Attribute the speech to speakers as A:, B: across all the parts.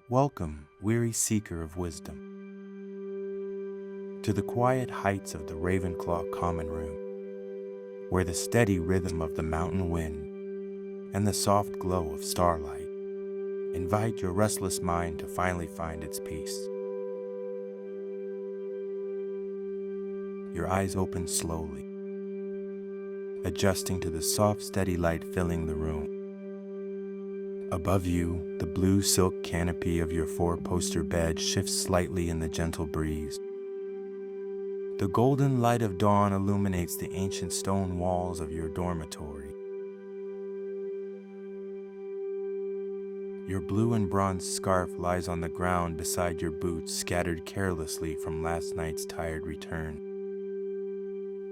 A: Welcome, weary seeker of wisdom, to the quiet heights of the Ravenclaw common room, where the steady rhythm of the mountain wind and the soft glow of starlight invite your restless mind to finally find its peace. Your eyes open slowly, adjusting to the soft, steady light filling the room. Above you, the blue silk canopy of your four-poster bed shifts slightly in the gentle breeze. The golden light of dawn illuminates the ancient stone walls of your dormitory. Your blue and bronze scarf lies on the ground beside your boots, scattered carelessly from last night's tired return.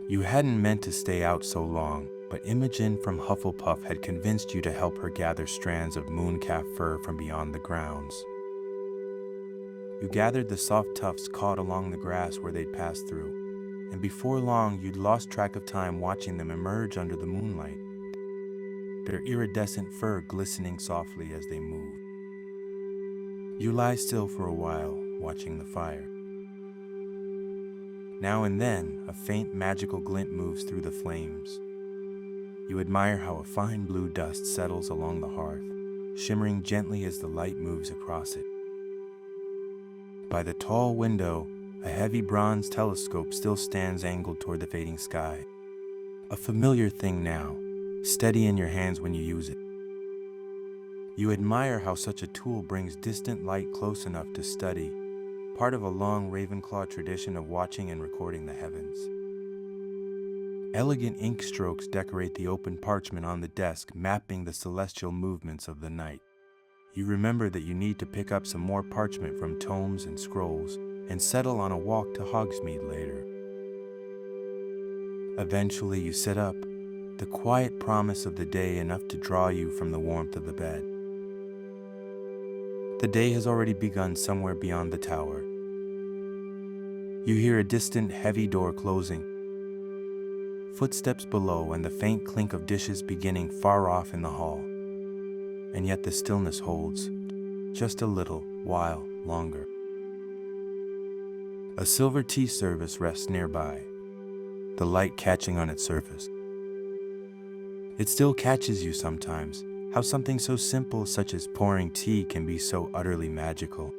A: You hadn't meant to stay out so long, but Imogen from Hufflepuff had convinced you to help her gather strands of mooncalf fur from beyond the grounds. You gathered the soft tufts caught along the grass where they'd passed through, and before long you'd lost track of time watching them emerge under the moonlight, their iridescent fur glistening softly as they moved. You lie still for a while, watching the fire. Now and then, a faint magical glint moves through the flames. You admire how a fine blue dust settles along the hearth, shimmering gently as the light moves across it. By the tall window, a heavy bronze telescope still stands angled toward the fading sky. A familiar thing now, steady in your hands when you use it. You admire how such a tool brings distant light close enough to study, part of a long Ravenclaw tradition of watching and recording the heavens. Elegant ink strokes decorate the open parchment on the desk, mapping the celestial movements of the night. You remember that you need to pick up some more parchment from tomes and scrolls and settle on a walk to Hogsmeade later. Eventually you sit up, the quiet promise of the day enough to draw you from the warmth of the bed. The day has already begun somewhere beyond the tower. You hear a distant, heavy door closing, footsteps below, and the faint clink of dishes beginning far off in the hall. And yet the stillness holds, just a little while longer. A silver tea service rests nearby, the light catching on its surface. It still catches you sometimes, how something so simple such as pouring tea can be so utterly magical.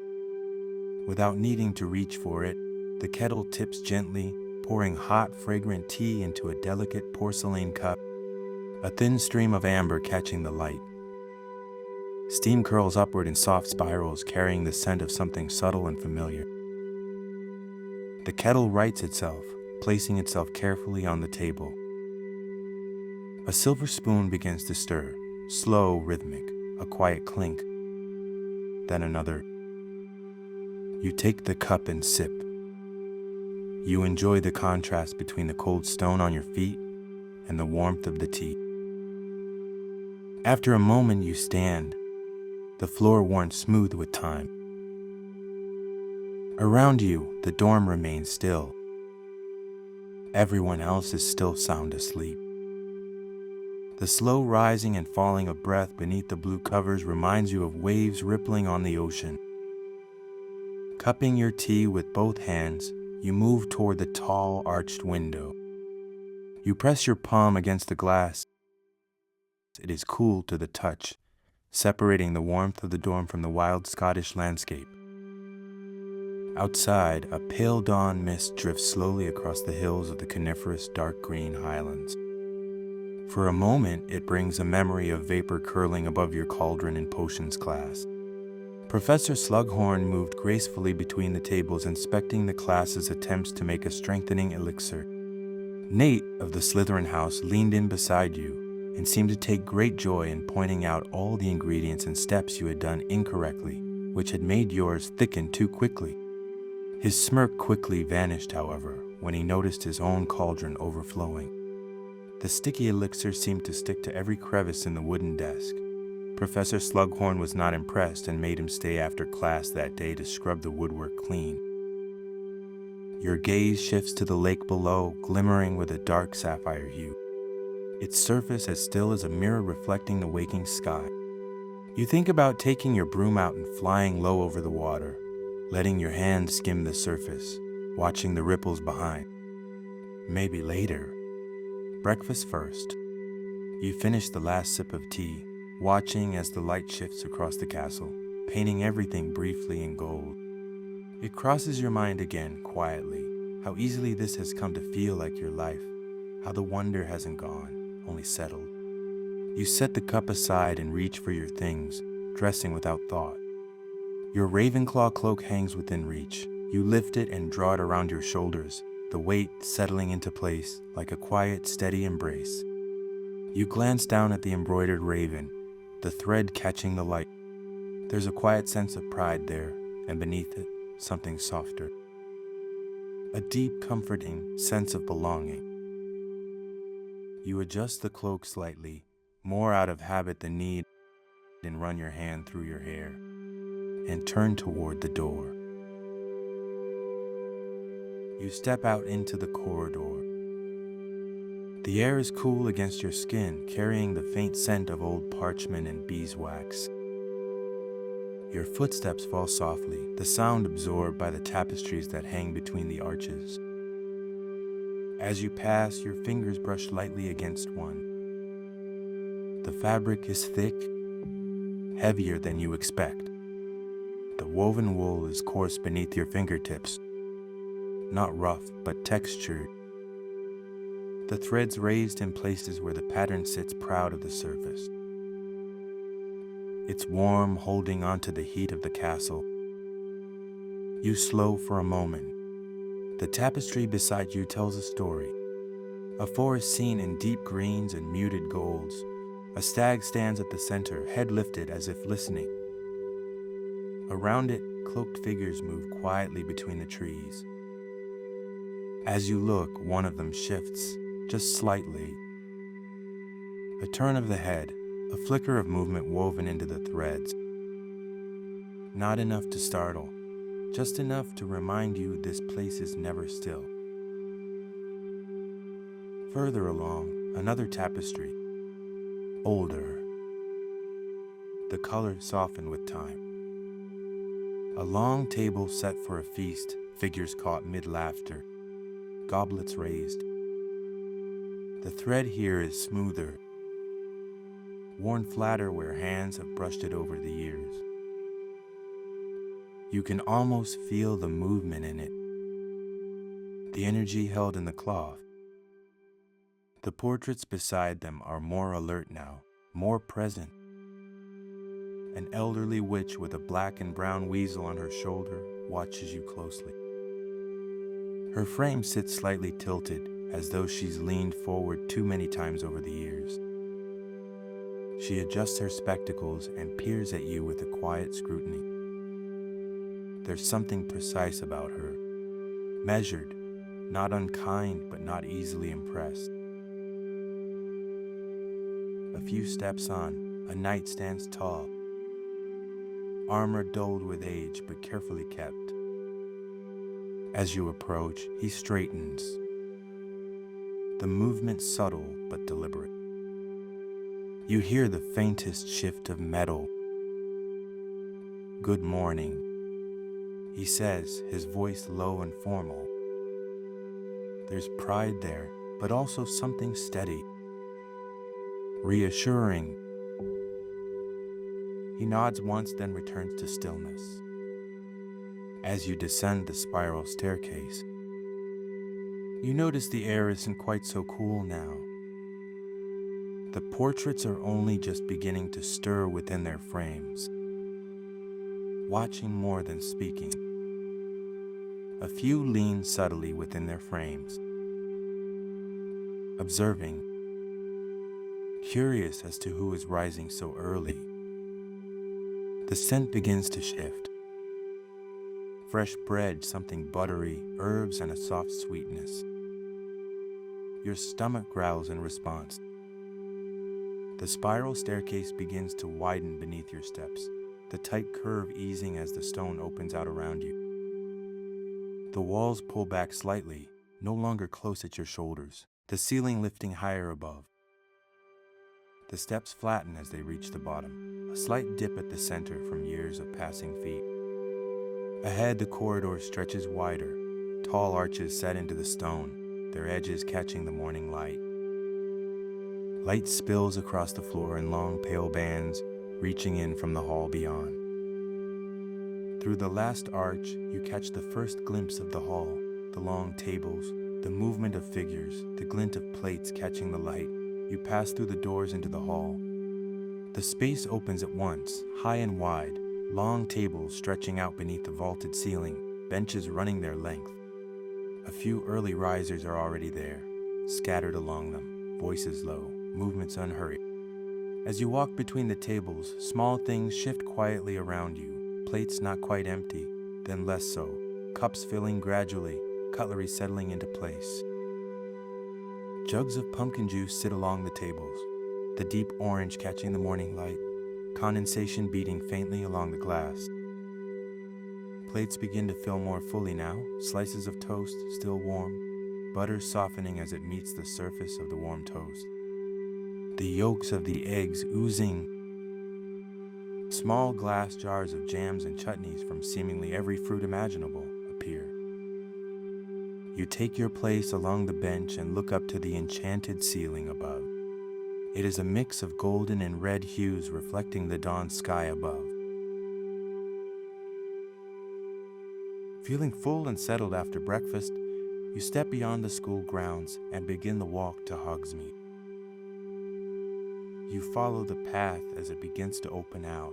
A: Without needing to reach for it, the kettle tips gently, pouring hot, fragrant tea into a delicate porcelain cup, a thin stream of amber catching the light. Steam curls upward in soft spirals, carrying the scent of something subtle and familiar. The kettle rights itself, placing itself carefully on the table. A silver spoon begins to stir, slow, rhythmic, a quiet clink. Then another. You take the cup and sip. You enjoy the contrast between the cold stone on your feet and the warmth of the tea. After a moment you stand, the floor worn smooth with time. Around you, the dorm remains still. Everyone else is still sound asleep. The slow rising and falling of breath beneath the blue covers reminds you of waves rippling on the ocean. Cupping your tea with both hands, you move toward the tall, arched window. You press your palm against the glass. It is cool to the touch, separating the warmth of the dorm from the wild Scottish landscape. Outside, a pale dawn mist drifts slowly across the hills of the coniferous dark green highlands. For a moment, it brings a memory of vapor curling above your cauldron in potions class. Professor Slughorn moved gracefully between the tables, inspecting the class's attempts to make a strengthening elixir. Nate of the Slytherin house leaned in beside you and seemed to take great joy in pointing out all the ingredients and steps you had done incorrectly, which had made yours thicken too quickly. His smirk quickly vanished, however, when he noticed his own cauldron overflowing. The sticky elixir seemed to stick to every crevice in the wooden desk. Professor Slughorn was not impressed and made him stay after class that day to scrub the woodwork clean. Your gaze shifts to the lake below, glimmering with a dark sapphire hue, its surface as still as a mirror reflecting the waking sky. You think about taking your broom out and flying low over the water, letting your hands skim the surface, watching the ripples behind. Maybe later. Breakfast first. You finish the last sip of tea, watching as the light shifts across the castle, painting everything briefly in gold. It crosses your mind again, quietly, how easily this has come to feel like your life, how the wonder hasn't gone, only settled. You set the cup aside and reach for your things, dressing without thought. Your Ravenclaw cloak hangs within reach. You lift it and draw it around your shoulders, the weight settling into place like a quiet, steady embrace. You glance down at the embroidered raven, the thread catching the light. There's a quiet sense of pride there, and beneath it, something softer. A deep, comforting sense of belonging. You adjust the cloak slightly, more out of habit than need, and run your hand through your hair, and turn toward the door. You step out into the corridor. The air is cool against your skin, carrying the faint scent of old parchment and beeswax. Your footsteps fall softly, the sound absorbed by the tapestries that hang between the arches. As you pass, your fingers brush lightly against one. The fabric is thick, heavier than you expect. The woven wool is coarse beneath your fingertips, not rough, but textured. The threads raised in places where the pattern sits proud of the surface. It's warm, holding onto the heat of the castle. You slow for a moment. The tapestry beside you tells a story. A forest scene in deep greens and muted golds. A stag stands at the center, head lifted as if listening. Around it, cloaked figures move quietly between the trees. As you look, one of them shifts, just slightly. A turn of the head, a flicker of movement woven into the threads. Not enough to startle, just enough to remind you this place is never still. Further along, another tapestry, older. The color softened with time. A long table set for a feast, figures caught mid-laughter, goblets raised. The thread here is smoother, worn flatter where hands have brushed it over the years. You can almost feel the movement in it, the energy held in the cloth. The portraits beside them are more alert now, more present. An elderly witch with a black and brown weasel on her shoulder watches you closely. Her frame sits slightly tilted, as though she's leaned forward too many times over the years. She adjusts her spectacles and peers at you with a quiet scrutiny. There's something precise about her, measured, not unkind but not easily impressed. A few steps on, a knight stands tall, armor dulled with age but carefully kept. As you approach, he straightens, the movement subtle but deliberate. You hear the faintest shift of metal. "Good morning," he says, his voice low and formal. There's pride there, but also something steady, reassuring. He nods once, then returns to stillness. As you descend the spiral staircase, you notice the air isn't quite so cool now. The portraits are only just beginning to stir within their frames, watching more than speaking. A few lean subtly within their frames, observing, curious as to who is rising so early. The scent begins to shift. Fresh bread, something buttery, herbs, and a soft sweetness. Your stomach growls in response. The spiral staircase begins to widen beneath your steps, the tight curve easing as the stone opens out around you. The walls pull back slightly, no longer close at your shoulders, the ceiling lifting higher above. The steps flatten as they reach the bottom, a slight dip at the center from years of passing feet. Ahead, the corridor stretches wider, tall arches set into the stone, their edges catching the morning light. Light spills across the floor in long pale bands, reaching in from the hall beyond. Through the last arch, you catch the first glimpse of the hall, the long tables, the movement of figures, the glint of plates catching the light. You pass through the doors into the hall. The space opens at once, high and wide, long tables stretching out beneath the vaulted ceiling, benches running their length. A few early risers are already there, scattered along them, voices low, movements unhurried. As you walk between the tables, small things shift quietly around you, plates not quite empty, then less so, cups filling gradually, cutlery settling into place. Jugs of pumpkin juice sit along the tables, the deep orange catching the morning light, condensation beating faintly along the glass. Plates begin to fill more fully now, slices of toast still warm, butter softening as it meets the surface of the warm toast. The yolks of the eggs oozing. Small glass jars of jams and chutneys from seemingly every fruit imaginable appear. You take your place along the bench and look up to the enchanted ceiling above. It is a mix of golden and red hues reflecting the dawn sky above. Feeling full and settled after breakfast, you step beyond the school grounds and begin the walk to Hogsmeade. You follow the path as it begins to open out,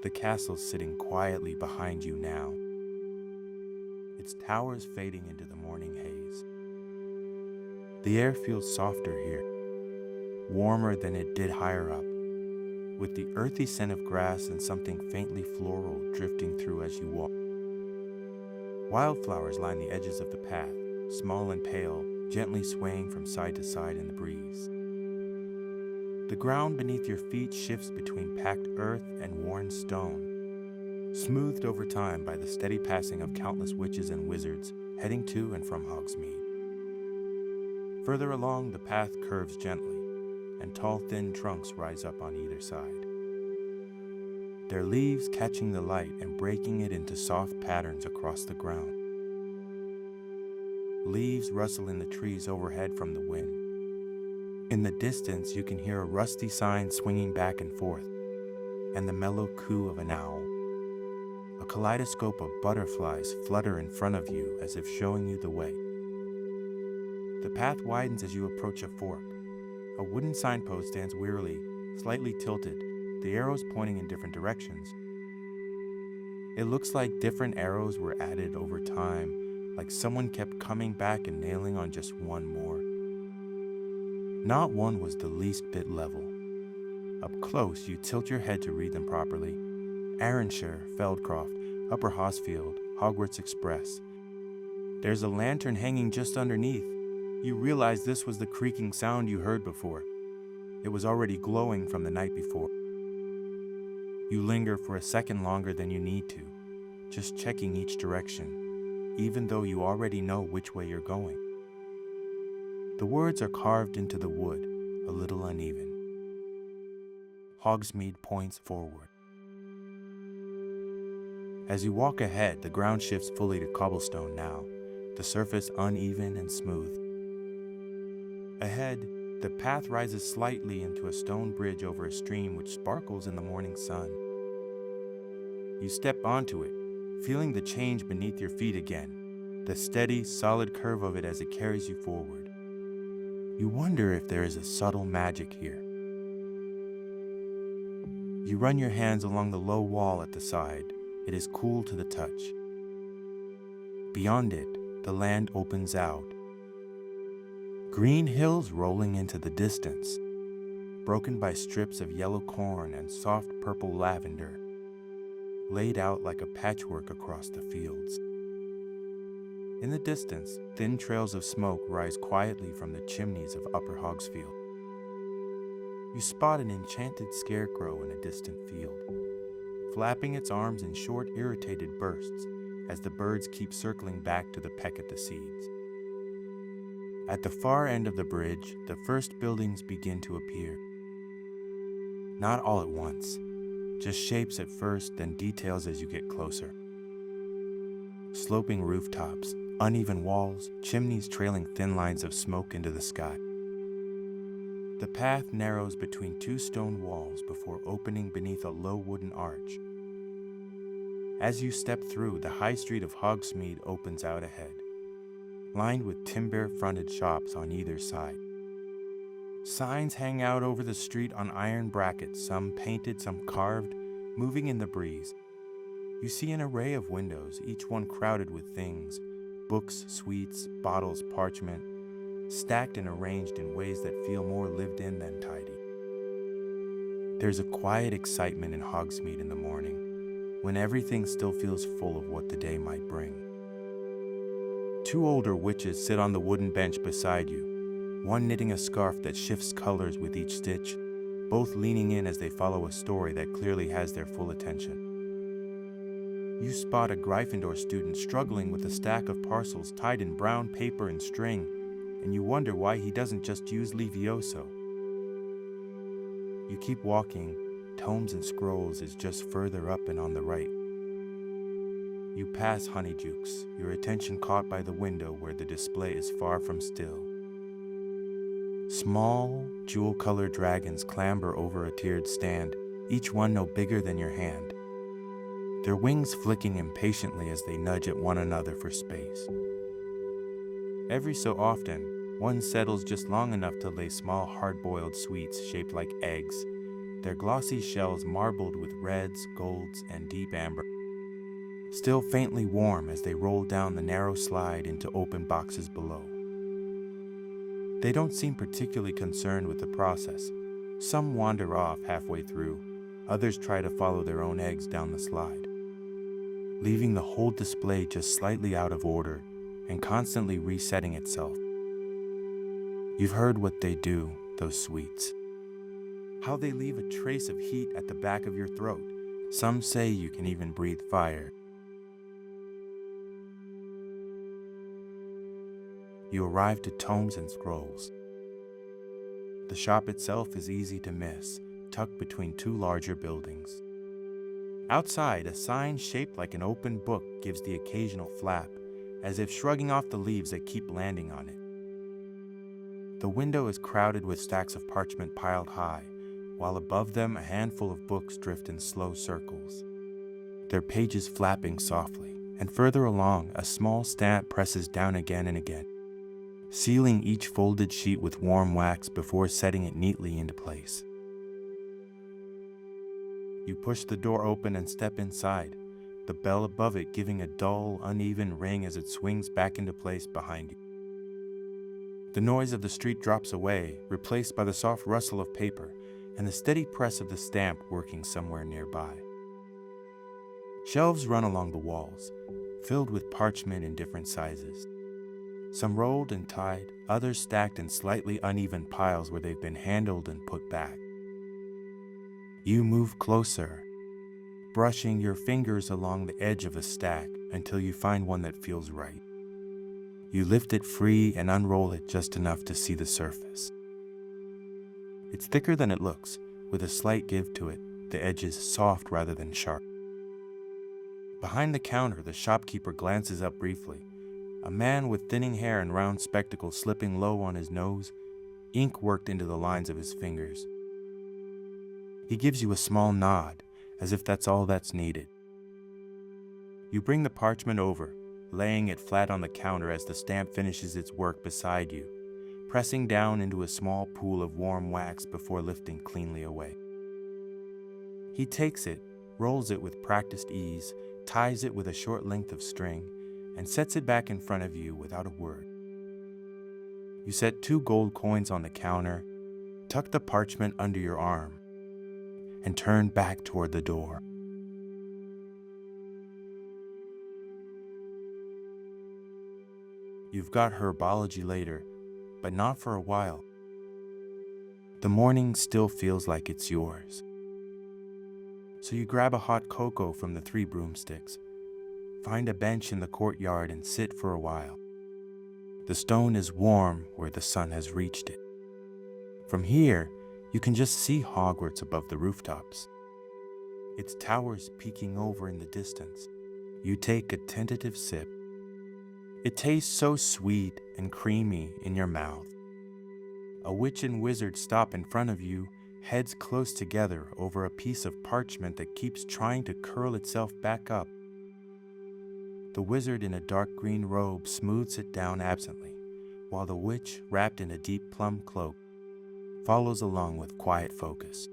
A: the castle sitting quietly behind you now, its towers fading into the morning haze. The air feels softer here, warmer than it did higher up, with the earthy scent of grass and something faintly floral drifting through as you walk. Wildflowers line the edges of the path, small and pale, gently swaying from side to side in the breeze. The ground beneath your feet shifts between packed earth and worn stone, smoothed over time by the steady passing of countless witches and wizards heading to and from Hogsmeade. Further along, the path curves gently, and tall, thin trunks rise up on either side, their leaves catching the light and breaking it into soft patterns across the ground. Leaves rustle in the trees overhead from the wind. In the distance, you can hear a rusty sign swinging back and forth, and the mellow coo of an owl. A kaleidoscope of butterflies flutter in front of you as if showing you the way. The path widens as you approach a fork. A wooden signpost stands wearily, slightly tilted, the arrows pointing in different directions. It looks like different arrows were added over time, like someone kept coming back and nailing on just one more. Not one was the least bit level. Up close, you tilt your head to read them properly. Arranshire, Feldcroft, Upper Hosfield, Hogwarts Express. There's a lantern hanging just underneath. You realize this was the creaking sound you heard before. It was already glowing from the night before. You linger for a second longer than you need to, just checking each direction, even though you already know which way you're going. The words are carved into the wood, a little uneven. Hogsmeade points forward. As you walk ahead, the ground shifts fully to cobblestone now, the surface uneven and smooth. Ahead, the path rises slightly into a stone bridge over a stream which sparkles in the morning sun. You step onto it, feeling the change beneath your feet again, the steady, solid curve of it as it carries you forward. You wonder if there is a subtle magic here. You run your hands along the low wall at the side. It is cool to the touch. Beyond it, the land opens out. Green hills rolling into the distance, broken by strips of yellow corn and soft purple lavender, laid out like a patchwork across the fields. In the distance, thin trails of smoke rise quietly from the chimneys of Upper Hogsfield. You spot an enchanted scarecrow in a distant field, flapping its arms in short, irritated bursts as the birds keep circling back to peck at the seeds. At the far end of the bridge, the first buildings begin to appear. Not all at once, just shapes at first, then details as you get closer. Sloping rooftops, uneven walls, chimneys trailing thin lines of smoke into the sky. The path narrows between two stone walls before opening beneath a low wooden arch. As you step through, the high street of Hogsmeade opens out ahead, lined with timber-fronted shops on either side. Signs hang out over the street on iron brackets, some painted, some carved, moving in the breeze. You see an array of windows, each one crowded with things, books, sweets, bottles, parchment, stacked and arranged in ways that feel more lived in than tidy. There's a quiet excitement in Hogsmeade in the morning, when everything still feels full of what the day might bring. Two older witches sit on the wooden bench beside you, one knitting a scarf that shifts colors with each stitch, both leaning in as they follow a story that clearly has their full attention. You spot a Gryffindor student struggling with a stack of parcels tied in brown paper and string, and you wonder why he doesn't just use Levioso. You keep walking. Tomes and Scrolls is just further up and on the right. You pass Honeydukes, your attention caught by the window where the display is far from still. Small, jewel-colored dragons clamber over a tiered stand, each one no bigger than your hand, their wings flicking impatiently as they nudge at one another for space. Every so often, one settles just long enough to lay small hard-boiled sweets shaped like eggs, their glossy shells marbled with reds, golds, and deep amber, still faintly warm as they roll down the narrow slide into open boxes below. They don't seem particularly concerned with the process. Some wander off halfway through, others try to follow their own eggs down the slide, leaving the whole display just slightly out of order and constantly resetting itself. You've heard what they do, those sweets. How they leave a trace of heat at the back of your throat. Some say you can even breathe fire. You arrive to Tomes and Scrolls. The shop itself is easy to miss, tucked between two larger buildings. Outside, a sign shaped like an open book gives the occasional flap, as if shrugging off the leaves that keep landing on it. The window is crowded with stacks of parchment piled high, while above them a handful of books drift in slow circles, their pages flapping softly, and further along, a small stamp presses down again and again, sealing each folded sheet with warm wax before setting it neatly into place. You push the door open and step inside, the bell above it giving a dull, uneven ring as it swings back into place behind you. The noise of the street drops away, replaced by the soft rustle of paper and the steady press of the stamp working somewhere nearby. Shelves run along the walls, filled with parchment in different sizes. Some rolled and tied, others stacked in slightly uneven piles where they've been handled and put back. You move closer, brushing your fingers along the edge of a stack until you find one that feels right. You lift it free and unroll it just enough to see the surface. It's thicker than it looks, with a slight give to it, the edges soft rather than sharp. Behind the counter, the shopkeeper glances up briefly, a man with thinning hair and round spectacles slipping low on his nose, ink worked into the lines of his fingers. He gives you a small nod, as if that's all that's needed. You bring the parchment over, laying it flat on the counter as the stamp finishes its work beside you, pressing down into a small pool of warm wax before lifting cleanly away. He takes it, rolls it with practiced ease, ties it with a short length of string, and sets it back in front of you without a word. You set 2 gold coins on the counter, tuck the parchment under your arm, and turn back toward the door. You've got herbology later, but not for a while. The morning still feels like it's yours. So you grab a hot cocoa from the 3 broomsticks, find a bench in the courtyard and sit for a while. The stone is warm where the sun has reached it. From here, You can just see Hogwarts above the rooftops, its towers peeking over in the distance. You take a tentative sip. It tastes so sweet and creamy in your mouth. A witch and wizard stop in front of you, heads close together over a piece of parchment that keeps trying to curl itself back up. The wizard in a dark green robe smooths it down absently, while the witch, wrapped in a deep plum cloak, follows along with quiet focus.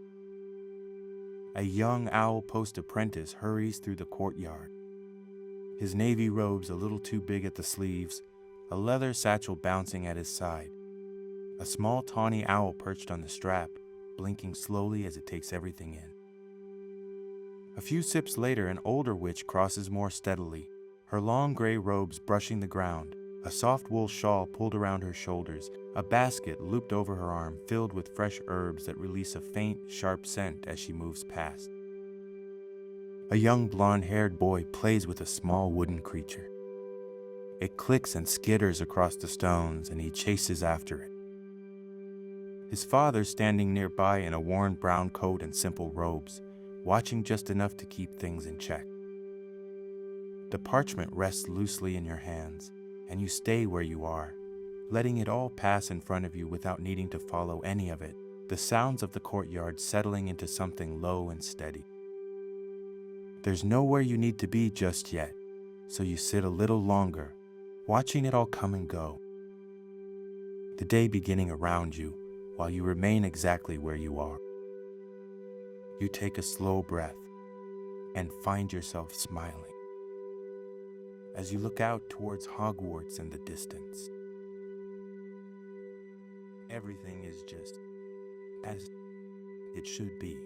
A: A young owl post apprentice hurries through the courtyard. His navy robe's a little too big at the sleeves, a leather satchel bouncing at his side. A small tawny owl perched on the strap, blinking slowly as it takes everything in. A few sips later, an older witch crosses more steadily, her long gray robes brushing the ground, a soft wool shawl pulled around her shoulders, a basket looped over her arm filled with fresh herbs that release a faint, sharp scent as she moves past. A young blonde-haired boy plays with a small wooden creature. It clicks and skitters across the stones, and he chases after it. His father standing nearby in a worn brown coat and simple robes, watching just enough to keep things in check. The parchment rests loosely in your hands, and you stay where you are, letting it all pass in front of you without needing to follow any of it, the sounds of the courtyard settling into something low and steady. There's nowhere you need to be just yet, so you sit a little longer, watching it all come and go. The day beginning around you, while you remain exactly where you are. You take a slow breath and find yourself smiling as you look out towards Hogwarts in the distance. Everything is just as it should be.